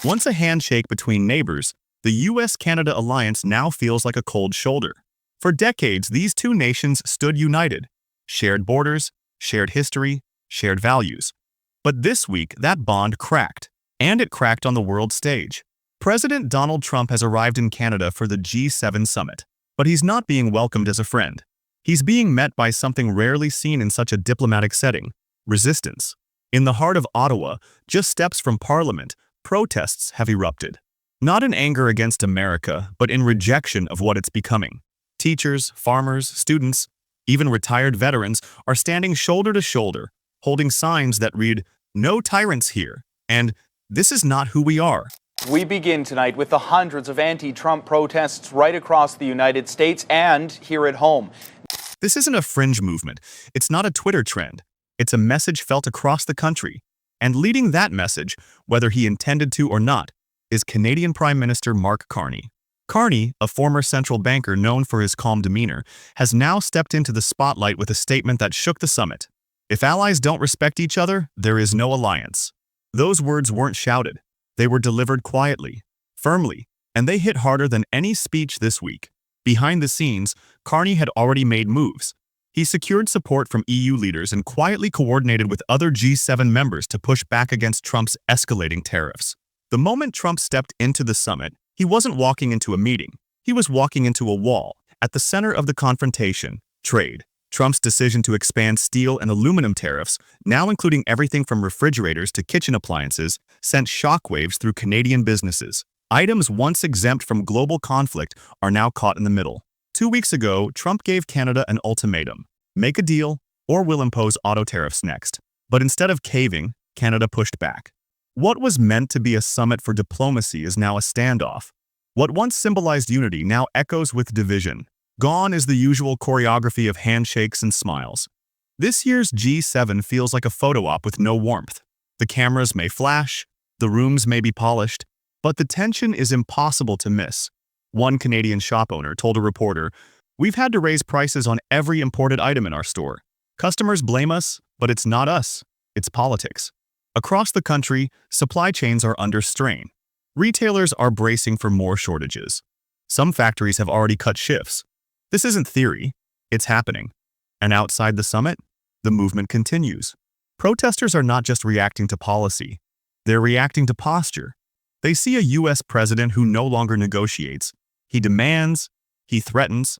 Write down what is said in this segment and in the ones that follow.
Once a handshake between neighbors, the U.S. Canada alliance now feels like a cold shoulder. For decades, these two nations stood united. Shared borders, shared history, shared values. But this week, that bond cracked, and it cracked on the world stage. President Donald Trump has arrived in Canada for the G7 summit, but he's not being welcomed as a friend. He's being met by something rarely seen in such a diplomatic setting: resistance. In the heart of Ottawa, just steps from Parliament, protests have erupted. Not in anger against America, but in rejection of what it's becoming. Teachers, farmers, students, even retired veterans are standing shoulder to shoulder, holding signs that read, "No tyrants here," and "This is not who we are." We begin tonight with the hundreds of anti-Trump protests right across the United States and here at home. This isn't a fringe movement. It's not a Twitter trend. It's a message felt across the country. And leading that message, whether he intended to or not, is Canadian Prime Minister Mark Carney. Carney, a former central banker known for his calm demeanor, has now stepped into the spotlight with a statement that shook the summit. If allies don't respect each other, there is no alliance. Those words weren't shouted. They were delivered quietly, firmly, and they hit harder than any speech this week. Behind the scenes, Carney had already made moves. He secured support from EU leaders and quietly coordinated with other G7 members to push back against Trump's escalating tariffs. The moment Trump stepped into the summit, he wasn't walking into a meeting. He was walking into a wall. At the center of the confrontation, trade. Trump's decision to expand steel and aluminum tariffs, now including everything from refrigerators to kitchen appliances, sent shockwaves through Canadian businesses. Items once exempt from global conflict are now caught in the middle. 2 weeks ago, Trump gave Canada an ultimatum: make a deal, or we'll impose auto tariffs next. But instead of caving, Canada pushed back. What was meant to be a summit for diplomacy is now a standoff. What once symbolized unity now echoes with division. Gone is the usual choreography of handshakes and smiles. This year's G7 feels like a photo op with no warmth. The cameras may flash, the rooms may be polished, but the tension is impossible to miss. One Canadian shop owner told a reporter, "We've had to raise prices on every imported item in our store. Customers blame us, but it's not us, it's politics." Across the country, supply chains are under strain. Retailers are bracing for more shortages. Some factories have already cut shifts. This isn't theory, it's happening. And outside the summit, the movement continues. Protesters are not just reacting to policy, they're reacting to posture. They see a U.S. president who no longer negotiates. He demands, he threatens,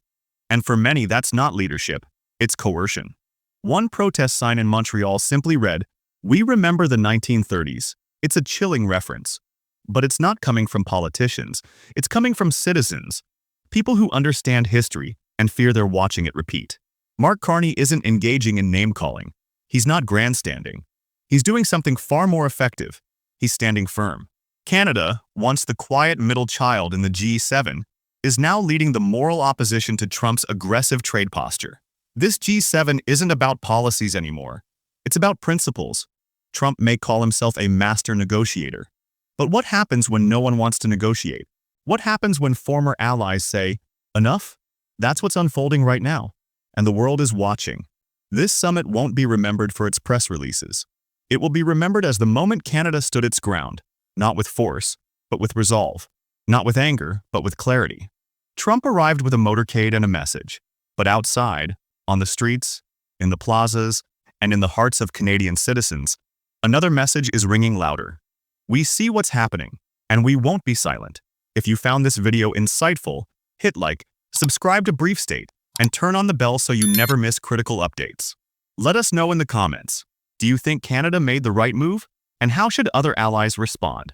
and for many that's not leadership, it's coercion. One protest sign in Montreal simply read, "We remember the 1930s. It's a chilling reference. But it's not coming from politicians, it's coming from citizens. People who understand history and fear they're watching it repeat. Mark Carney isn't engaging in name-calling. He's not grandstanding. He's doing something far more effective. He's standing firm. Canada, once the quiet middle child in the G7, is now leading the moral opposition to Trump's aggressive trade posture. This G7 isn't about policies anymore. It's about principles. Trump may call himself a master negotiator. But what happens when no one wants to negotiate? What happens when former allies say, "Enough"? That's what's unfolding right now, and the world is watching. This summit won't be remembered for its press releases. It will be remembered as the moment Canada stood its ground, not with force, but with resolve. Not with anger, but with clarity. Trump arrived with a motorcade and a message, but outside, on the streets, in the plazas, and in the hearts of Canadian citizens, another message is ringing louder. We see what's happening, and we won't be silent. If you found this video insightful, hit like, subscribe to Brief State, and turn on the bell so you never miss critical updates. Let us know in the comments. Do you think Canada made the right move? And how should other allies respond?